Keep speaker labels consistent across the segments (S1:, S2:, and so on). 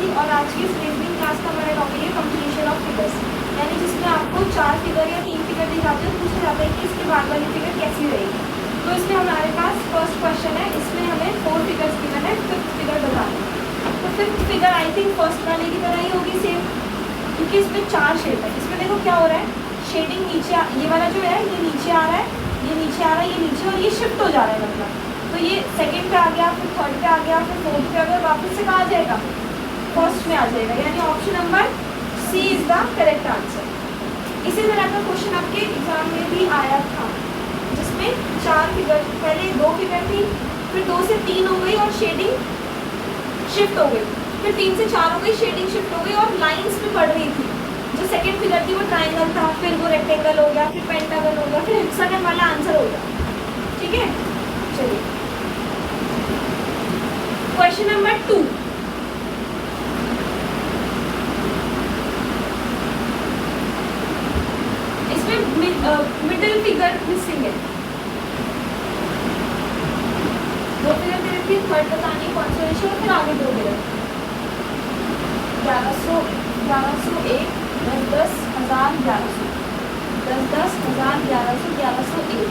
S1: थी और आज की इस रीजनिंग क्लास का हमारा टॉपिक है कंप्लीशन ऑफ फिगर्स, यानी जिसमें आपको 4 फिगर या 3 फिगर दी जाते हैं, पूछा जाता है कि इसके बाद वाली फिगर कैसी रहेगी। तो इसमें हमारे पास फर्स्ट क्वेश्चन है, इसमें हमें 4 फिगर्स गिवन है, 5th फिगर बताना है। तो 5th figure I think first वाले की तरह ही होगी सेम, क्योंकि इसमें 4 शेप है। इसमें देखो क्या हो रहा है, शेडिंग नीचे, ये वाला जो है ये नीचे आ रहा है, ये नीचे आ रहा है, ये नीचे, और ये शिफ्ट हो जा रहा है। मतलब तो ये सेकंड पे आ गया, फिर थर्ड पे आ गया, फिर फोर्थ पे, अगर वापस से कहाँ आ जाएगा, फर्स्ट में आ जाएगा, यानी option number C is the correct answer. इसी तरह का क्वेश्चन आपके एग्जाम में भी आया था, जिसमें 4 फिगर, पहले 2 फिगर थी, फिर 2 से 3 हो गई और शेडिंग शिफ्ट हो गई, फिर 3 से 4 हो गई, शेडिंग शिफ्ट हो गई और लाइन्स में पड़ रही थी। जो सेकंड फिगर थी वो ट्राइंगल था, फिर वो रेक्टेंगल हो गया, फिर पेंटागन हो गया, फिर हेक्सागन वाला आंसर हो गया। ठीक है, चलिए क्वेश्चन नंबर 2। इसमें मिडिल फिगर मिसिंग है, 2 फिगर दे रखी है, थर्ड बतानी है कौन सा रेशियो, फिर आगे 2 figure 1101, 10, 10, 1000, 1100, 10, 10, 1000, 1100, 1101,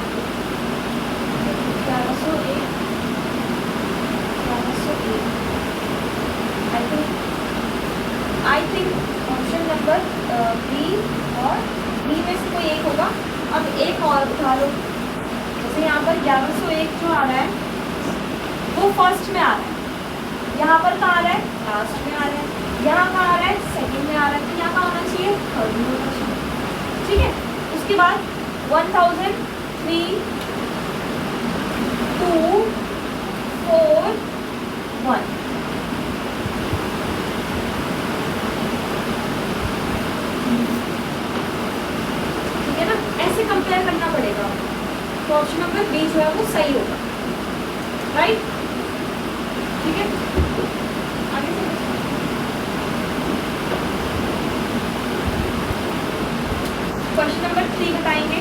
S1: 1101, 1101। I think option number B और बी में से कोई एक होगा। अब एक और उठा लो, जैसे यहाँ पर 1101 जो आ रहा है वो फर्स्ट में आ रहा है, यहाँ पर कहाँ आ रहा है, लास्ट में आ रहा है, यहाँ कहाँ आ रहा है, सेकंड में आ रहा है, तो यहाँ कहाँ होना चाहिए, थर्ड में होना चाहिए। ठीक है, उसके बाद 1000, 3, 2, 4, 1। ठीक है ना, ऐसे कंपेयर करना पड़ेगा, तो ऑप्शन नंबर बी जो है वो सही होगा, राइट। ठीक है, आगे से क्वेश्चन नंबर 3 बताएंगे।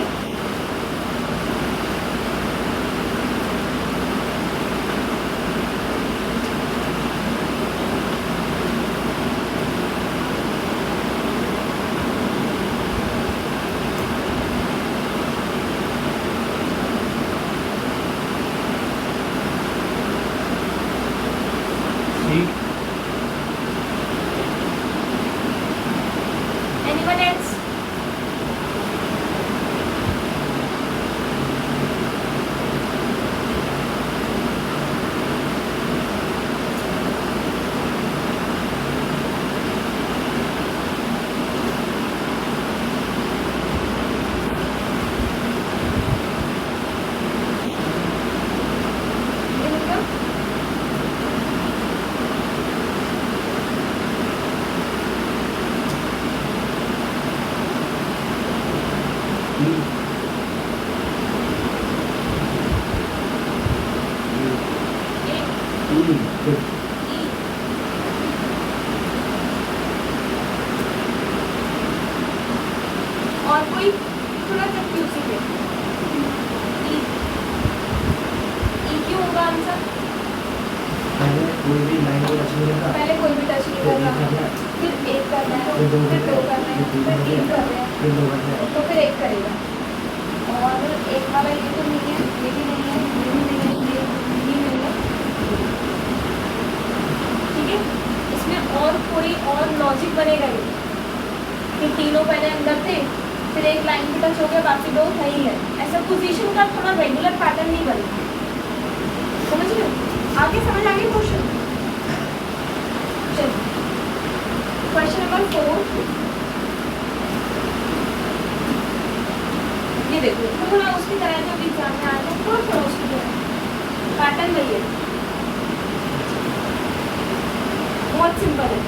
S1: Anyone else? और कोई थोड़ा कंफ्यूजिंग है, ई क्यों होगा आंसर?
S2: पहले कोई भी लाइन को टच नहीं करता,
S1: पहले कोई भी टच नहीं कर रहा, फिर 1 करना है, फिर 2 करना है, फिर 3 करना है,
S2: फिर 2 करना है,
S1: तो फिर 1 करेगा। और एक वाला ये तो नहीं है, ये भी नहीं है, ये भी नहीं है, ये भी नहीं है। ठीक है, इसमें और कोई और लॉजिक बनेगा नहीं कि तीनों पहले अंदर थे, फिर एक लाइन पे टच हो गया, बाकी 2 सही है, ऐसा पोजीशन का थोड़ा रेगुलर पैटर्न नहीं बनेगा। समझ रहे हो? आगे समझ आ गया क्वेश्चन? चलिए क्वेश्चन नंबर 4। ये देखो थोड़ा उसकी तरह जो एग्जाम में आया था, थोड़ा उसकी तरह पैटर्न वही है, बहुत सिंपल है।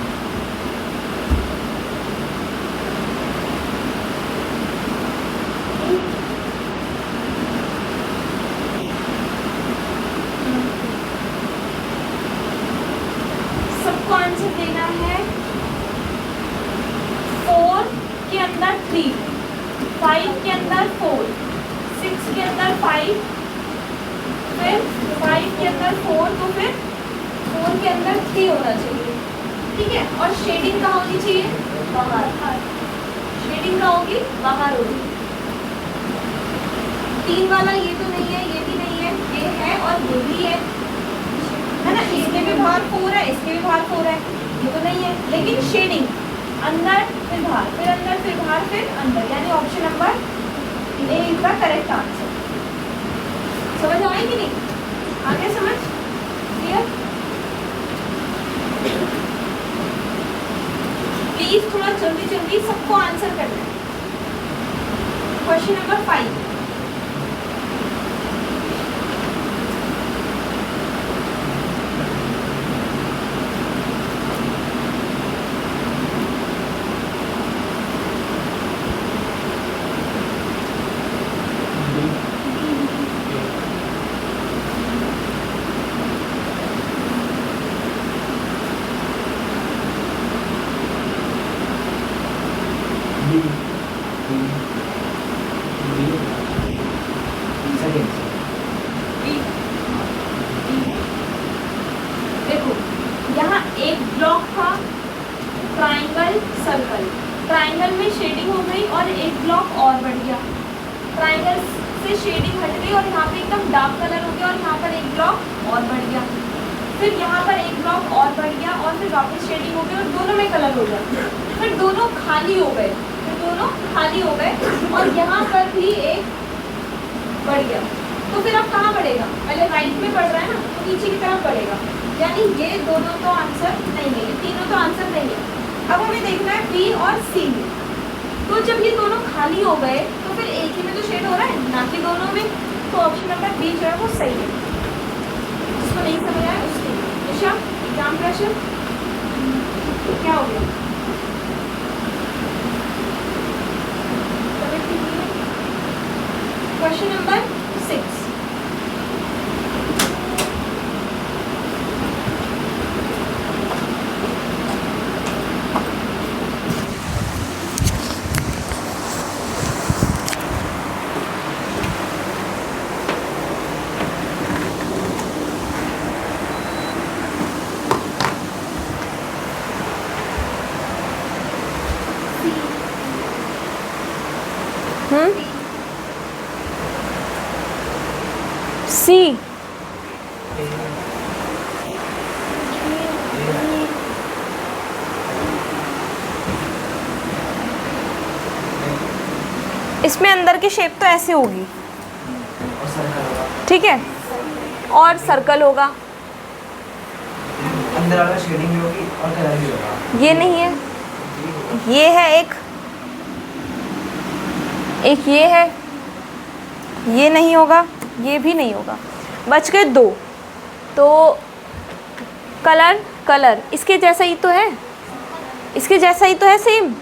S1: सबको आंसर देना है, 4 के अंदर 3, 5 के अंदर 4, 6 के अंदर 5, फिर 5 के अंदर 4, तो फिर 4 के अंदर 3 होना चाहिए। ठीक है, और शेडिंग कहाँ होनी चाहिए? बाहर। शेडिंग कहाँ होगी? बाहर होगी। 3 वाला ये तो नहीं है, ये भी नहीं है, ये है और ये भी है ना? इसके भी बाहर 4 है, इसके भी बाहर 4 है, ये तो नहीं है। लेकिन शेडिंग अंदर फिर बाहर, फिर अंदर फिर बाहर फिर अंदर, यानी option number A is the correct answer. समझ आए कि नहीं? आगे समझ क्लियर? प्लीज थोड़ा जल्दी जल्दी सबको आंसर करना है। Question number 5। देखो यहाँ एक ब्लॉक था, ट्राइंगल सर्कल, ट्राइंगल में शेडिंग हो गई और एक ब्लॉक और बढ़ गया, ट्राइंगल से शेडिंग हट गई और यहाँ पे एकदम डार्क कलर हो गया और यहाँ पर एक ब्लॉक और बढ़ गया, फिर यहाँ पर एक ब्लॉक और बढ़ गया और फिर वापस शेडिंग हो गई और दोनों में कलर हो गया, फिर दोनों खाली हो गए, और यहाँ पर भी एक बढ़ गया। तो फिर अब कहाँ बढ़ेगा? पहले राइट में बढ़ रहा है ना, तो नीचे की तरफ बढ़ेगा, यानी ये दोनों तो आंसर नहीं है, ये तीनों तो आंसर नहीं है। अब हमें देखना है बी और सी में। तो जब ये दोनों खाली हो गए तो फिर एक ही में तो शेड हो रहा है, ना कि दोनों में, तो ऑप्शन नंबर बी जो है वो सही है। जिसको नहीं समझ आया उसके निशा एग्जाम प्रेशर क्या हो गया? Question number 6। सी इसमें अंदर की शेप तो ऐसे होगी, ठीक है, और सर्कल होगा,
S2: अंदर वाला शेडिंग भी होगी और कलर भी होगा।
S1: ये नहीं है, ये है एक ये है, ये नहीं होगा, ये भी नहीं होगा, बच गए 2। तो कलर इसके जैसा ही तो है, इसके जैसा ही तो है सेम।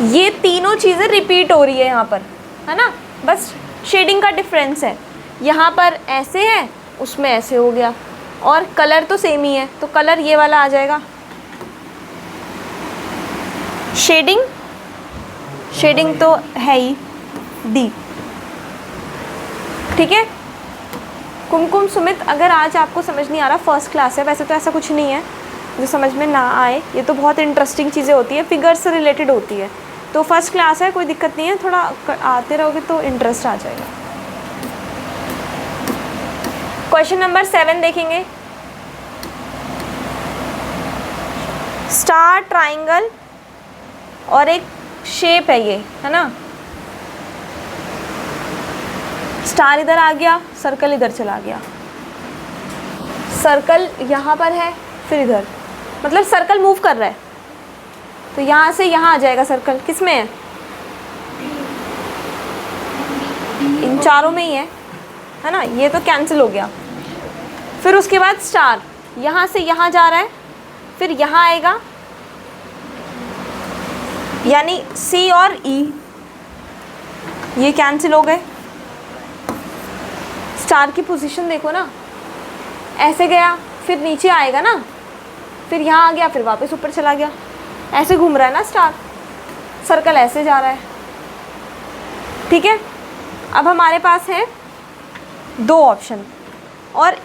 S1: ये तीनों चीज़ें रिपीट हो रही है यहाँ पर, है ना, बस शेडिंग का डिफरेंस है। यहाँ पर ऐसे है, उसमें ऐसे हो गया, और कलर तो सेम ही है, तो कलर ये वाला आ जाएगा। शेडिंग तो है ही डी, ठीक है। कुमकुम सुमित, अगर आज आपको समझ नहीं आ रहा, फर्स्ट क्लास है, वैसे तो ऐसा कुछ नहीं है जो समझ में ना आए, ये तो बहुत इंटरेस्टिंग चीज़ें होती है, फिगर से रिलेटेड होती है, तो फर्स्ट क्लास है, कोई दिक्कत नहीं है, थोड़ा आते रहोगे तो इंटरेस्ट आ जाएगा। क्वेश्चन नंबर 7 देखेंगे। स्टार, ट्राइंगल और एक शेप है, ये है ना, स्टार इधर आ गया, सर्कल इधर चला गया, सर्कल यहाँ पर है, फिर इधर, मतलब सर्कल मूव कर रहा है, तो यहाँ से यहाँ आ जाएगा सर्कल। किस में है? इन चारों में ही है ना, ये तो कैंसिल हो गया। फिर उसके बाद स्टार यहाँ से यहाँ जा रहा है, फिर यहाँ आएगा, यानी सी और ई ये कैंसिल हो गए। स्टार की पोजीशन देखो ना, ऐसे गया, फिर नीचे आएगा ना, फिर यहाँ आ गया, फिर वापस ऊपर चला गया, ऐसे घूम रहा है ना स्टार, सर्कल ऐसे जा रहा है, ठीक है। अब हमारे पास है 2 ऑप्शन, और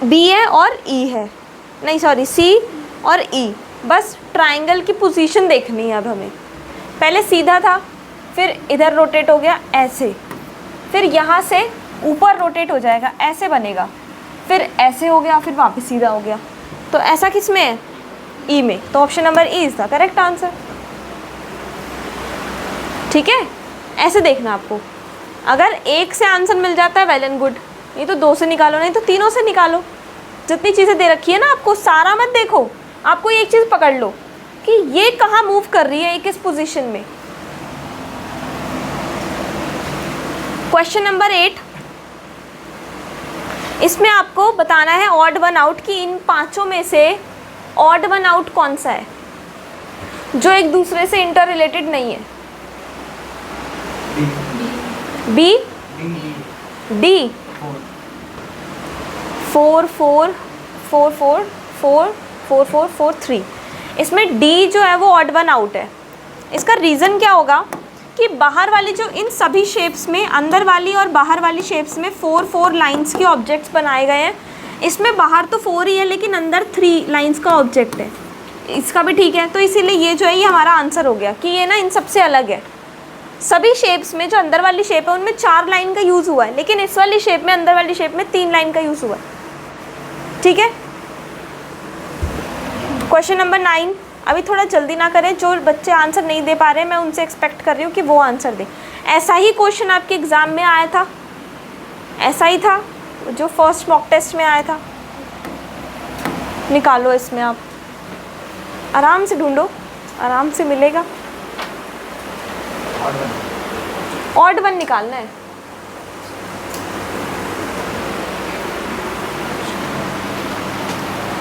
S1: बी है और ई है,
S3: नहीं सॉरी, सी और ई, बस ट्राइंगल की पोजीशन देखनी है अब हमें। पहले सीधा था, फिर इधर रोटेट हो गया ऐसे, फिर यहाँ से ऊपर रोटेट हो जाएगा, ऐसे बनेगा, फिर ऐसे हो गया, फिर वापस सीधा हो गया। तो ऐसा किस में है? ई में। तो option number E is the correct answer. ठीक है, ऐसे देखना आपको। अगर एक से आंसर मिल जाता है वेल एंड गुड, नहीं तो दो से निकालो, नहीं तो तीनों से निकालो। जितनी चीज़ें दे रखी है ना आपको, सारा मत देखो, आपको एक चीज़ पकड़ लो कि ये कहाँ मूव कर रही है, किस पोजीशन में। क्वेश्चन नंबर 8, इसमें आपको बताना है ऑड वन आउट कि इन पांचों में से ऑड वन आउट कौन सा है जो एक दूसरे से इंटर रिलेटेड नहीं है। बी, डी, 4 4 4 4 4 4 4 4 3, इसमें डी जो है वो ऑड वन आउट है। इसका रीज़न क्या होगा कि बाहर वाली जो इन सभी शेप्स में, अंदर वाली और बाहर वाली शेप्स में 4 4 लाइंस के ऑब्जेक्ट्स बनाए गए हैं। इसमें बाहर तो 4 ही है लेकिन अंदर 3 लाइंस का ऑब्जेक्ट है। इसका भी ठीक है, तो इसीलिए ये जो है ये हमारा आंसर हो गया कि ये ना इन सबसे अलग है। सभी शेप्स में जो अंदर वाली शेप है उनमें 4 लाइन का यूज़ हुआ है, लेकिन इस वाली शेप में, अंदर वाली शेप में 3 लाइन का यूज़ हुआ है। ठीक है। क्वेश्चन नंबर 9, अभी थोड़ा जल्दी ना करें, जो बच्चे आंसर नहीं दे पा रहे हैं मैं उनसे एक्सपेक्ट कर रही हूँ कि वो आंसर दें। ऐसा ही क्वेश्चन आपके एग्ज़ाम में आया था, ऐसा ही था जो फर्स्ट मॉक टेस्ट में आया था। निकालो इसमें, आप आराम से ढूंढो, आराम से मिलेगा। ऑड वन निकालना है।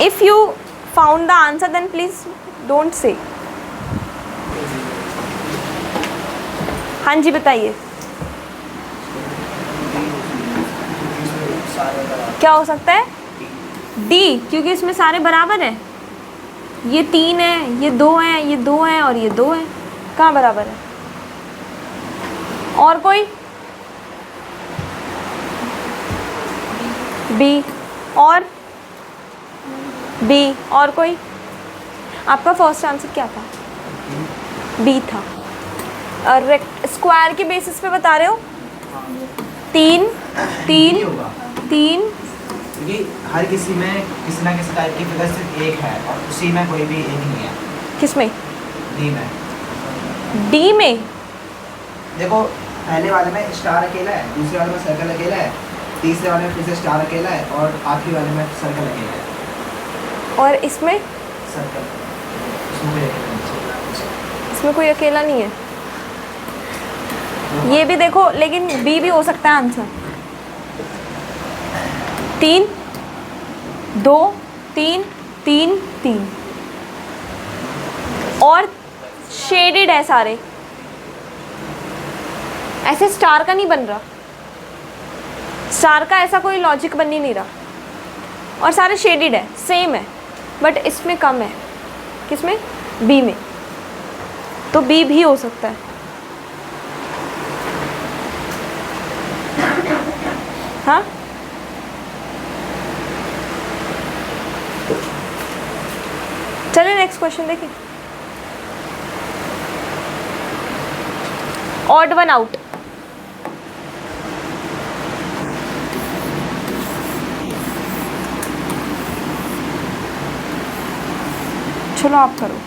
S3: If you found the answer then please don't say. हाँ जी बताइए, क्या हो सकता है? डी, क्योंकि इसमें सारे बराबर हैं। ये 3 है, ये 2 हैं, ये 2 हैं और ये 2 हैं। कहाँ बराबर है? और कोई? बी और बी, और कोई? आपका फर्स्ट आंसर क्या था? बी था। स्क्वायर के बेसिस पे बता रहे हो? 3 3 3,
S2: क्योंकि हर किसी में किसी ना किसी टाइप की फिगर सिर्फ एक है और उसी में कोई भी एक नहीं है।
S3: किस में?
S2: डी में।
S3: डी में
S2: देखो, पहले वाले में स्टार अकेला है, दूसरे वाले में सर्कल अकेला है, तीसरे वाले में फिर से स्टार अकेला है और आखिरी वाले में सर्कल अकेला है।
S3: और इसमें?
S2: सर्कल, इसमें कोई अकेला नहीं।
S3: इसमें कोई अकेला नहीं है। ये भी देखो, लेकिन बी भी हो सकता है आंसर। 3 2 3 3 3 और शेडेड है सारे, ऐसे स्टार का नहीं बन रहा, स्टार का ऐसा कोई लॉजिक बन ही नहीं रहा, और सारे शेडेड है, सेम है, बट इसमें कम है। किसमें? बी में। तो बी भी हो सकता है। हाँ, चलिए नेक्स्ट क्वेश्चन देखिए। Odd one out. चलो आप करो।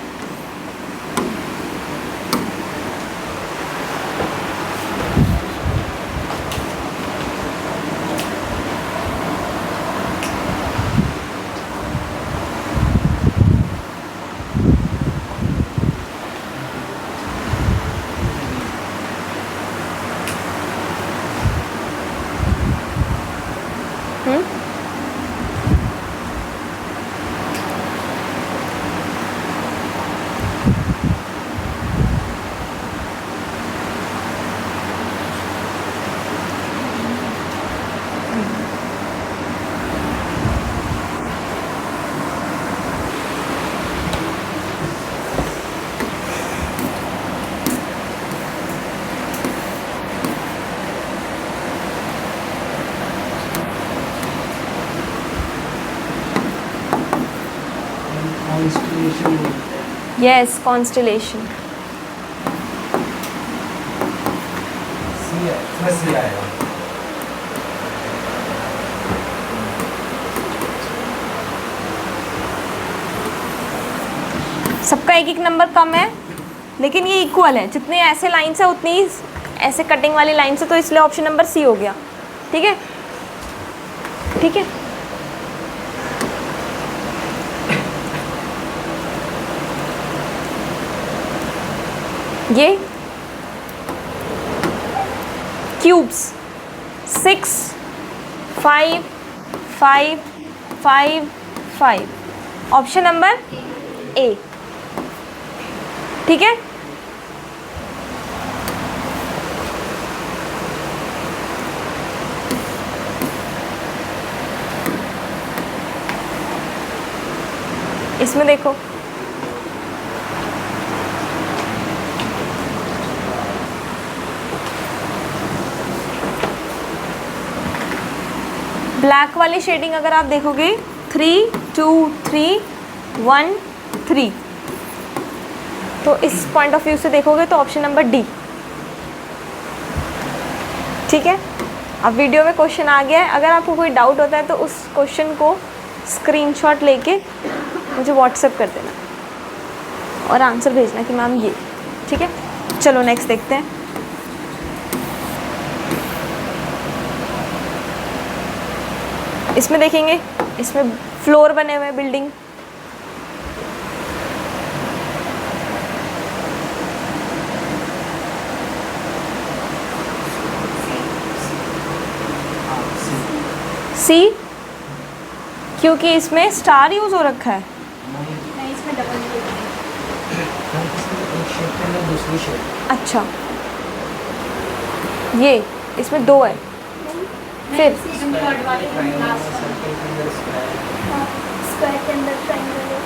S3: Yes, constellation.
S2: सी है, इसमें सी आएगा।
S3: सबका एक एक नंबर कम है, लेकिन ये इक्वल है। जितने ऐसे लाइन्स है उतनी ही ऐसे कटिंग वाली लाइन से, तो इसलिए ऑप्शन नंबर सी हो गया। ठीक है, ठीक है। ये क्यूब्स 6 5 5 5 5, ऑप्शन नंबर ए। ठीक है, इसमें देखो ब्लैक वाली शेडिंग अगर आप देखोगे 3 2 3 1 3, तो इस पॉइंट ऑफ व्यू से देखोगे तो ऑप्शन नंबर डी। ठीक है, अब वीडियो में क्वेश्चन आ गया है। अगर आपको कोई डाउट होता है तो उस क्वेश्चन को स्क्रीनशॉट लेके मुझे व्हाट्सएप कर देना और आंसर भेजना कि मैम ये। ठीक है, चलो नेक्स्ट देखते हैं। इसमें देखेंगे, इसमें फ्लोर बने हुए हैं बिल्डिंग। सी, क्योंकि इसमें स्टार यूज हो रखा है।
S1: नहीं, इसमें डबल
S2: एक शेप के अंदर दूसरी शेप।
S3: अच्छा, ये इसमें दो है, फिर
S1: स्क्वायर के अंदर ट्रायंगल है,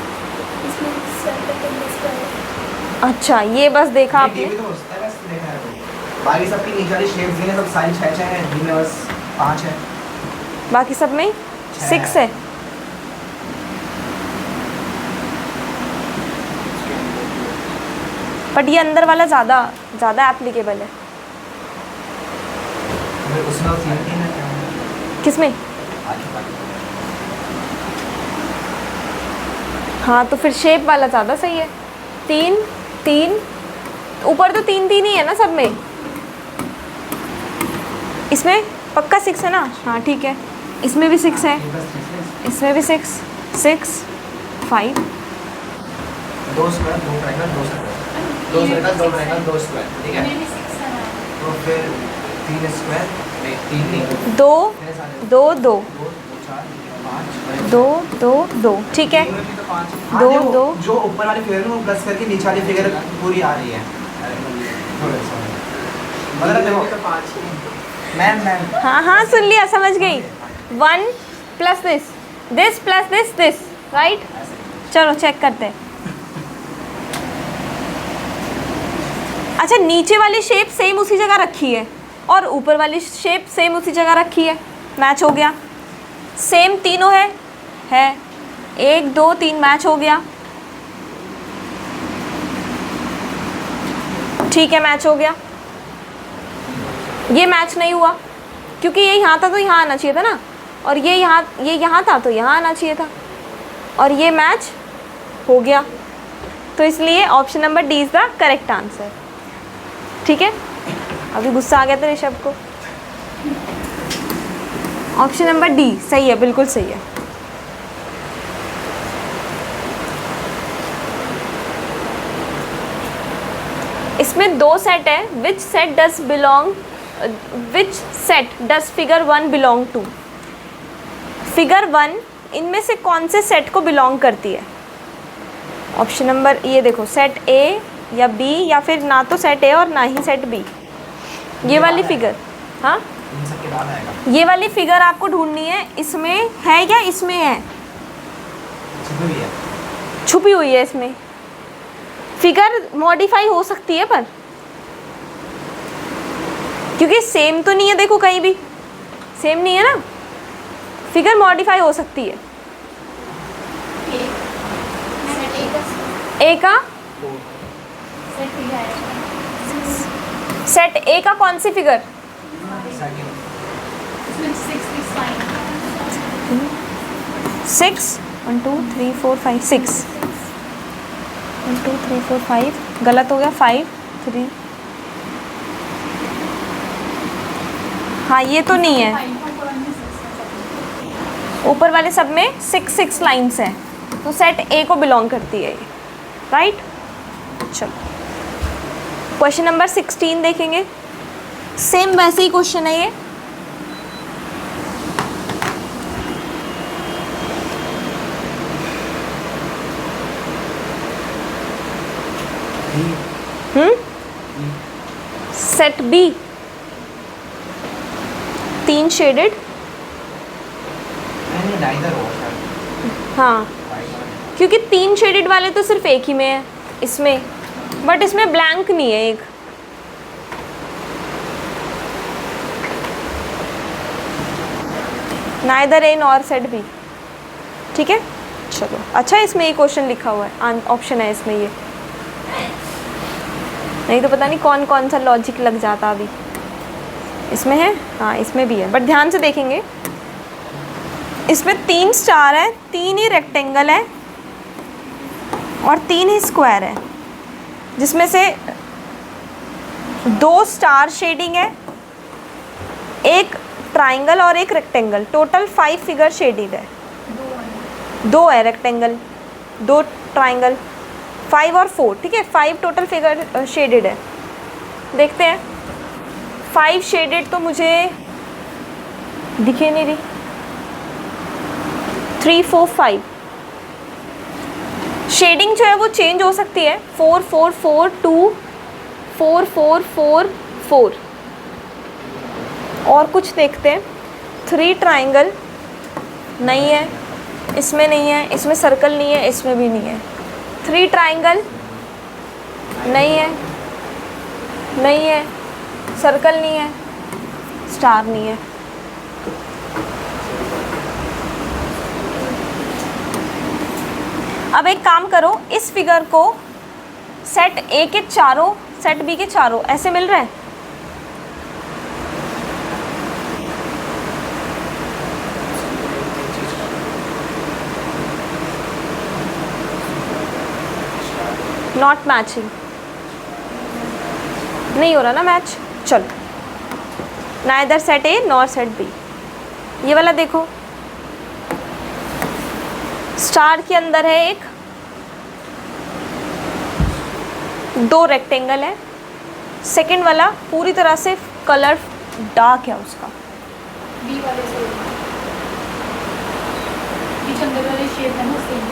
S1: इसमें सर्कल के अंदर स्क्वायर।
S3: अच्छा, ये बस देखा आपने।
S2: ये भी तो होता है, बस देखा है वो। बाकी सबकी नीचे वाली शेप्स भी हैं, सब सारी 6 हैं, डी में बस 5 है।
S3: बाकी सब में 6 है। बट ये अंदर वाला ज़्यादा एप्लीकेबल है।
S2: उसमें वो 3 है।
S3: किसमें? हाँ, तो फिर शेप वाला ज़्यादा सही है। 3 3, ऊपर तो 3 3 ही है ना सब में। इसमें पक्का 6 है ना? हाँ ठीक है, इसमें भी 6 है, इसमें भी 6 6 5।
S2: 2 square, 2 triangle, 2 circle, 2 circle, 2 triangle, 2 square. ठीक है, तो फिर 3 स्क्वायर में 3 नहीं,
S3: 2 2 2
S2: 2 4 5
S3: 2 2 2। ठीक है, 2 2।
S2: जो ऊपर वाली फिगर है वो प्लस करके नीचे वाली फिगर पूरी आ रही है। मतलब देखो तो 5 मैम
S3: हाँ हाँ, सुन लिया, समझ गई। 1 plus this plus this, right. चलो चेक करते हैं। अच्छा, नीचे वाली शेप सेम उसी जगह रखी है और ऊपर वाली शेप सेम उसी जगह रखी है, मैच हो गया। सेम तीनों है 1 2 3, मैच हो गया। ठीक है, मैच हो गया। ये मैच नहीं हुआ क्योंकि ये यहाँ था तो यहाँ आना चाहिए था ना, और ये यहाँ था तो यहाँ आना चाहिए था, और ये मैच हो गया, तो इसलिए option number D is the correct answer. ठीक है, अभी गुस्सा आ गया था ऋषभ को। ऑप्शन नंबर डी सही है, बिल्कुल सही है। इसमें 2 सेट है। Which set does figure 1 belong to? Figure 1 इनमें से कौन से सेट को बिलोंग करती है? ऑप्शन नंबर, ये देखो, सेट ए या बी, या फिर ना तो सेट ए और ना ही सेट बी। ये वाली फिगर, हाँ
S2: इन सब के बाद आएगा।
S3: ये वाली फिगर आपको ढूंढनी है। इसमें है या इसमें है?
S2: छुपी हुई है।
S3: छुपी हुई है इसमें। फिगर मॉडिफाई हो सकती है, पर क्योंकि सेम तो नहीं है, देखो कहीं भी सेम नहीं है ना, फिगर मॉडिफाई हो सकती है। ए का सेट ए का कौन सी फिगर?
S2: सेकंड
S3: 6 1 2 3 4 5 6 1 2 3 4 5 गलत हो गया 5 3 हाँ ये तो नहीं है, ऊपर वाले सब में 6 लाइन्स हैं तो सेट ए को बिलोंग करती है ये, राइट। चलो क्वेश्चन नंबर 16 देखेंगे, सेम वैसे ही क्वेश्चन है ये। सेट बी 3 शेडेड,
S2: नहीं नाइदर हो शायद,
S3: हाँ क्योंकि 3 शेडेड वाले तो सिर्फ एक ही में है इसमें, बट इसमें ब्लैंक नहीं है एक। Neither A nor set B, ठीक है। चलो अच्छा इसमें ये क्वेश्चन लिखा हुआ है, ऑप्शन है इसमें ये, नहीं तो पता नहीं कौन कौन सा लॉजिक लग जाता अभी। इसमें है, हाँ इसमें भी है, बट ध्यान से देखेंगे। इसमें 3 स्टार है, 3 ही रेक्टेंगल है और 3 ही स्क्वायर है, जिसमें से 2 स्टार शेडिंग है, एक ट्राइंगल और एक रेक्टेंगल। टोटल 5 फिगर शेडेड है, 2 है रेक्टेंगल, 2 ट्राइंगल, 5 और 4, ठीक है 5 टोटल फिगर शेडेड है। देखते हैं 5 शेडेड तो मुझे दिखे नहीं रही। 3 4 5 शेडिंग जो है वो चेंज हो सकती है, 4 4 4 2 4 4 4 4। और कुछ देखते हैं, 3 ट्राइंगल नहीं है, इसमें नहीं है, इसमें सर्कल नहीं है, इसमें भी नहीं है। 3 ट्राइंगल नहीं है, नहीं है, सर्कल नहीं है, स्टार नहीं है। अब एक काम करो, इस फिगर को सेट ए के चारों, सेट बी के चारों ऐसे मिल रहे हैं। नॉट मैचिंग, नहीं हो रहा ना मैच। चलो neither set A nor set B, ये वाला देखो, स्टार के अंदर है एक, 2 रेक्टेंगल है, सेकंड वाला पूरी तरह से कलर डार्क है उसका।
S1: बी वाले से बीच अंदर वाले शेप है ना सेम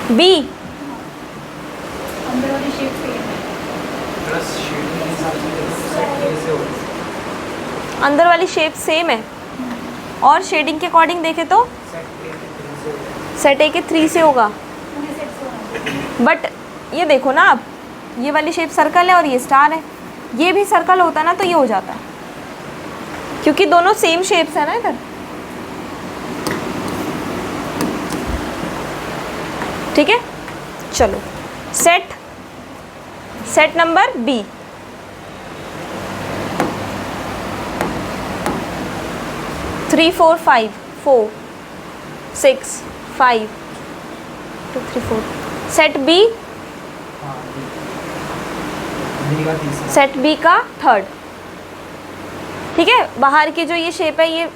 S3: बी
S1: अंदर वाली शेप सेम है।
S2: प्लस शेडिंग के हिसाब से सेट ए से होगा,
S3: अंदर वाली शेप सेम है, और शेडिंग के अकॉर्डिंग देखें तो
S2: सेट ए के 3 से होगा।
S3: सेट ए के 3 से होगा,
S1: पूरे सेट से होना
S3: बट ये देखो ना, अब ये वाली शेप सर्कल है और ये स्टार है, ये भी सर्कल होता ना तो ये हो जाता, क्योंकि दोनों सेम शेप्स है ना इधर। ठीक है, चलो set number B, three 4 5 4 6 5 2 3 4, set B,
S2: हाँ बी का तीसरा,
S3: सेट बी का थर्ड। ठीक है, बाहर की जो ये शेप है ये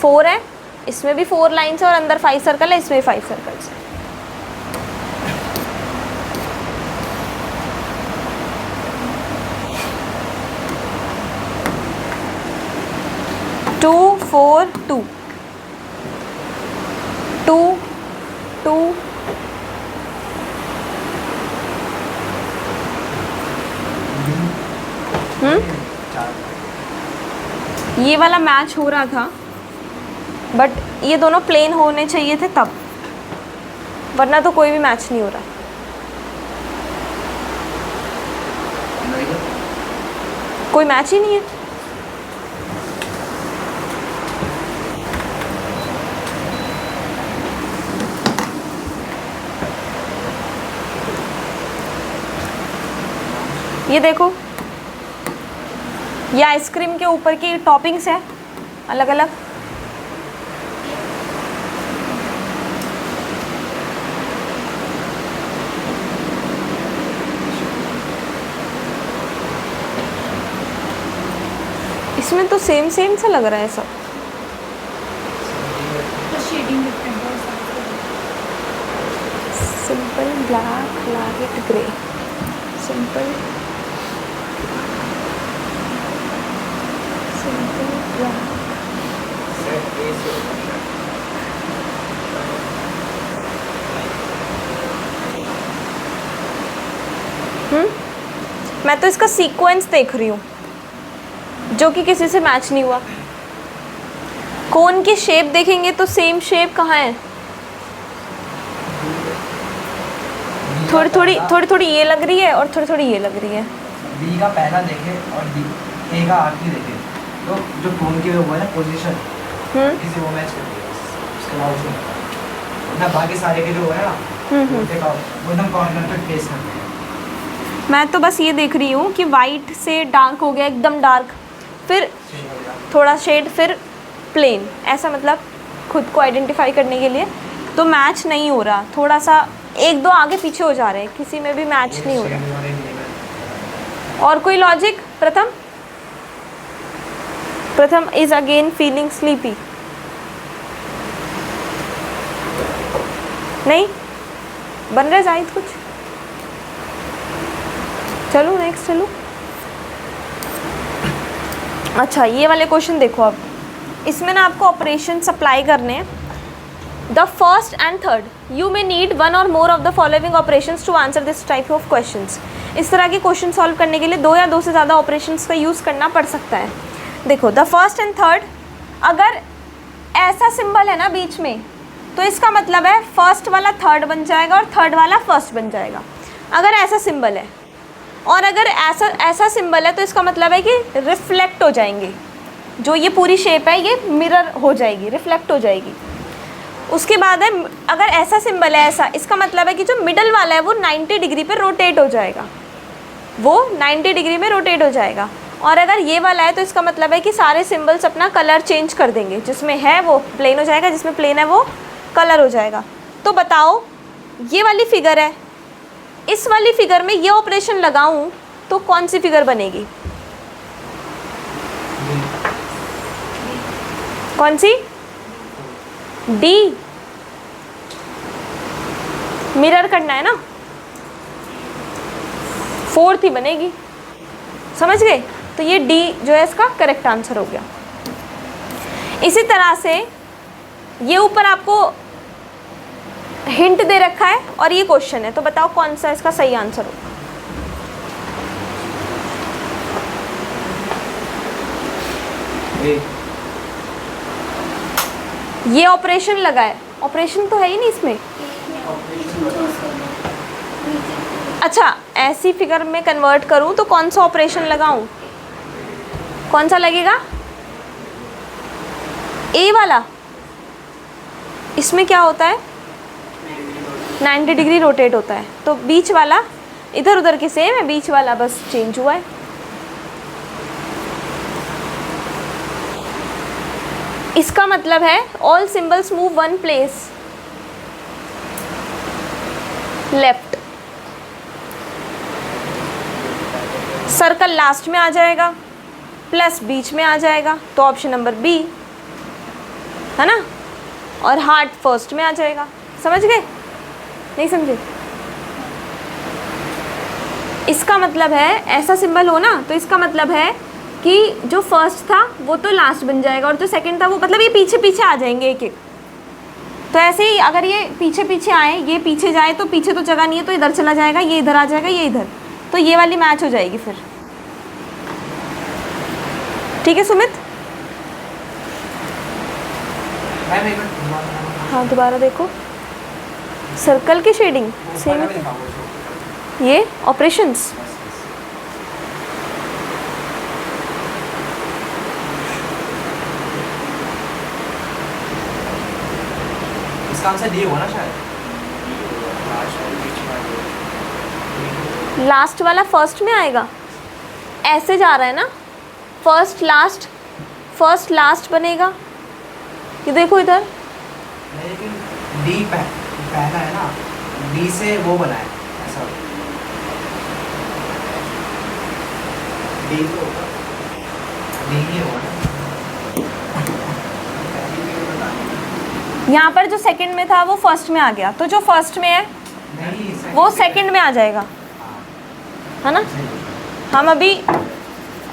S3: 4 है, इसमें भी 4 लाइन्स है और अंदर 5 सर्कल है, इसमें 5 सर्कल्स है। टू 4 2 2 2
S2: चार,
S3: ये वाला मैच हो रहा था, बट ये दोनों प्लेन होने चाहिए थे तब, वरना तो कोई भी मैच नहीं हो रहा। कोई मैच ही नहीं है। ये देखो, ये आइसक्रीम के ऊपर की टॉपिंग्स है अलग अलग। इसमें तो सेम सेम सा लग रहा है सब।
S1: तो शेडिंग डिफरेंट है सारे।
S3: Simple black, light grey, simple black.
S2: Set ए से
S3: मैं तो इसका सीक्वेंस देख रही हूँ जो कि किसी से मैच नहीं हुआ। कोन की शेप देखेंगे तो सेम शेप कहाँ है? थोड़ी थोड़ी ये लग रही है और थोड़ी थोड़ी ये लग रही है।
S2: बी का पहला देखे और डी ए का आखिरी देखे तो जो कोन की वो है ना पोजीशन किसी वो मैच करती है, उसके अलावा कुछ नहीं। ना बाकी सारे के जो है ना वो देखा वो एकदम कॉर्नर पे फेस करते हैं।
S3: मैं तो बस ये देख रही हूँ कि वाइट से डार्क हो गया एकदम डार्क, फिर थोड़ा शेड, फिर प्लेन, ऐसा मतलब खुद को आइडेंटिफाई करने के लिए। तो मैच नहीं हो रहा, थोड़ा सा एक दो आगे पीछे हो जा रहे हैं, किसी में भी मैच नहीं हो रहा। और कोई लॉजिक? प्रथम इज अगेन फीलिंग स्लीपी। नहीं बन रहा जाहिद कुछ? चलो नेक्स्ट चलो। अच्छा ये वाले क्वेश्चन देखो, अब इसमें ना आपको ऑपरेशन अप्लाई करने हैं। The first and third you may need one or more of the following operations to answer this type of questions. इस तरह के क्वेश्चन सॉल्व करने के लिए दो या दो से ज़्यादा ऑपरेशंस का यूज़ करना पड़ सकता है। देखो द फर्स्ट एंड थर्ड, अगर ऐसा सिंबल है ना बीच में तो इसका मतलब है फर्स्ट वाला थर्ड बन जाएगा और थर्ड वाला फर्स्ट बन जाएगा, अगर ऐसा सिंबल है। और अगर ऐसा सिंबल है तो इसका मतलब है कि रिफ्लेक्ट हो जाएंगे, जो ये पूरी शेप है ये मिरर हो जाएगी, रिफ्लेक्ट हो जाएगी। उसके बाद है अगर ऐसा सिंबल है ऐसा, इसका मतलब है कि जो मिडल वाला है वो 90 डिग्री पे रोटेट हो जाएगा, वो 90 डिग्री में रोटेट हो जाएगा। और अगर ये वाला है तो इसका मतलब है कि सारे सिंबल्स अपना कलर चेंज कर देंगे, जिसमें है वो प्लेन हो जाएगा, जिसमें प्लेन है वो कलर हो जाएगा। तो बताओ ये वाली फिगर है, इस वाली फिगर में ये ऑपरेशन लगाऊं तो कौन सी फिगर बनेगी? कौन सी? डी। मिरर करना है ना, फोर्थ ही बनेगी, समझ गए? तो ये डी जो है इसका करेक्ट आंसर हो गया। इसी तरह से ये ऊपर आपको हिंट दे रखा है और ये क्वेश्चन है, तो बताओ कौन सा इसका सही आंसर होगा? ये ऑपरेशन लगा है, ऑपरेशन तो है ही नहीं इसमें। अच्छा ऐसी फिगर में कन्वर्ट करूं तो कौन सा ऑपरेशन लगाऊं? कौन सा लगेगा? ए वाला। इसमें क्या होता है? 90 डिग्री रोटेट होता है, तो बीच वाला इधर उधर के सेम है, बीच वाला बस चेंज हुआ है। इसका मतलब है all symbols move one place left. Circle last में आ जाएगा, प्लस बीच में आ जाएगा, तो ऑप्शन नंबर बी है ना। और हार्ट फर्स्ट में आ जाएगा। समझ गए? नहीं समझे? इसका मतलब है ऐसा सिंबल हो ना तो इसका मतलब है कि जो फर्स्ट था वो तो लास्ट बन जाएगा और जो सेकंड था वो, मतलब ये पीछे पीछे आ जाएंगे एक एक। तो ऐसे ही अगर ये पीछे पीछे आए, ये पीछे जाए तो पीछे तो जगह नहीं है तो इधर चला जाएगा, ये इधर आ जाएगा, ये इधर, तो ये वाली मैच हो जाएगी फिर। ठीक है सुमित? हाँ दोबारा देखो, सर्कल की शेडिंग सेम है, ये ऑपरेशंस।
S2: इसका आंसर डी होगा ना शायद।
S3: लास्ट वाला फर्स्ट में आएगा। ऐसे जा रहा है ना, फर्स्ट लास्ट बनेगा। ये देखो इधर,
S2: लेकिन डी पहला है ना, डी से वो बना है ऐसा, डी तो होगा, डी ही होगा ना।
S3: यहाँ पर जो सेकंड में था वो फर्स्ट में आ गया, तो जो फर्स्ट में है
S2: नहीं,
S3: वो सेकंड में आ जाएगा,
S2: हाँ,
S3: है ना। हम अभी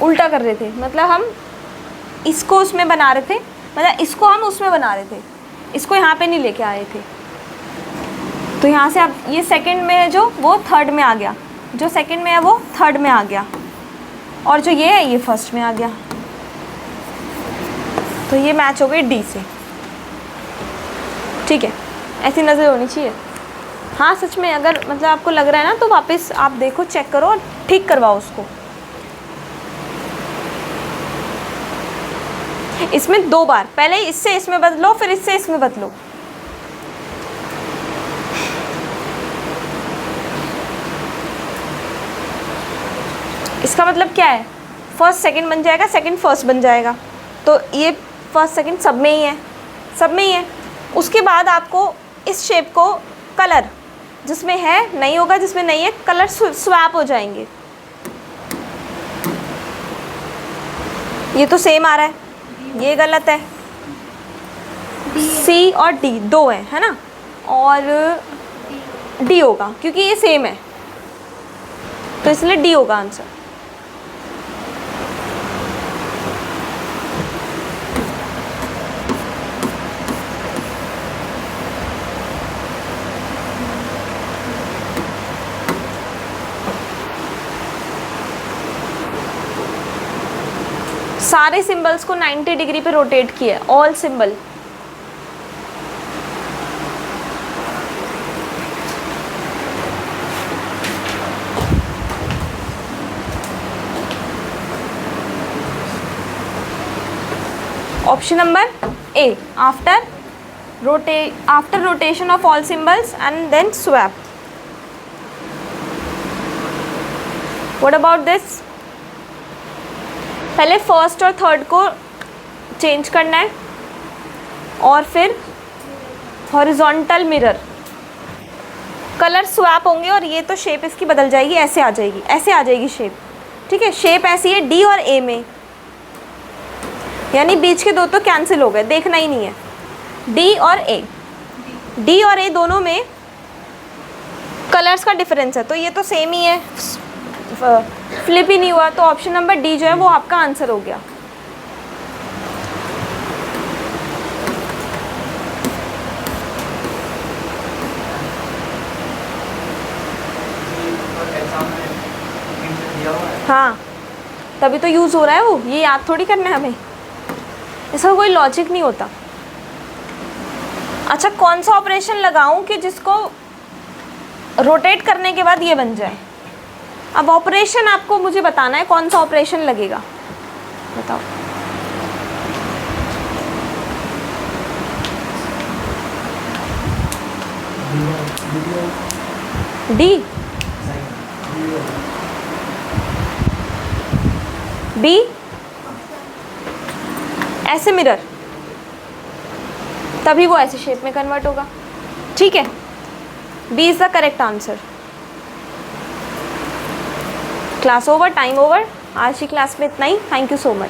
S3: उल्टा कर रहे थे, मतलब हम इसको उसमें बना रहे थे, मतलब इसको हम उसमें बना रहे थे, इसको यहाँ पे नहीं लेके आए थे। तो यहाँ से अब ये सेकंड में है जो, वो थर्ड में आ गया, जो सेकंड में है वो थर्ड में आ गया, और जो ये है ये फर्स्ट में आ गया। तो ये मैच हो गई डी से, ठीक है। ऐसी नज़र होनी चाहिए। हाँ सच में, अगर मतलब आपको लग रहा है ना तो वापस आप देखो, चेक करो और ठीक करवाओ उसको। इसमें 2 बार, पहले इससे इसमें बदलो, फिर इससे इसमें बदलो। इसका मतलब क्या है, फर्स्ट सेकंड बन जाएगा, सेकंड फर्स्ट बन जाएगा। तो ये फर्स्ट सेकंड सब में ही है, सब में ही है। उसके बाद आपको इस शेप को कलर, जिसमें है नहीं होगा, जिसमें नहीं है कलर स्वैप हो जाएंगे। ये तो सेम आ रहा है, ये गलत है। सी और डी 2 है ना, और डी होगा क्योंकि ये सेम है, तो इसलिए डी होगा आंसर। सारे सिंबल्स को 90 डिग्री पे रोटेट किया, all symbol. Option number A, after rotation of all symbols and then swap. What about this? पहले फर्स्ट और थर्ड को चेंज करना है, और फिर हॉरिजॉन्टल मिरर, कलर स्वैप होंगे, और ये तो शेप इसकी बदल जाएगी, ऐसे आ जाएगी, ऐसे आ जाएगी शेप, ठीक है। शेप ऐसी है डी और ए में, यानी बीच के 2 तो कैंसिल हो गए, देखना ही नहीं है। डी और ए दोनों में कलर्स का डिफरेंस है, तो ये तो सेम ही है, फ्लिप ही नहीं हुआ। तो ऑप्शन नंबर डी जो है वो आपका आंसर हो गया। हाँ, तभी तो यूज़ हो रहा है वो, ये याद थोड़ी करना है हमें, इसका कोई लॉजिक नहीं होता। अच्छा, कौन सा ऑपरेशन लगाऊं कि जिसको रोटेट करने के बाद ये बन जाए? अब ऑपरेशन आपको मुझे बताना है, कौन सा ऑपरेशन लगेगा, बताओ। डी, बी, ऐसे मिरर, तभी वो ऐसे शेप में कन्वर्ट होगा, ठीक है। B is the correct answer. Class over, time over. आज की क्लास में इतना ही। Thank you so much.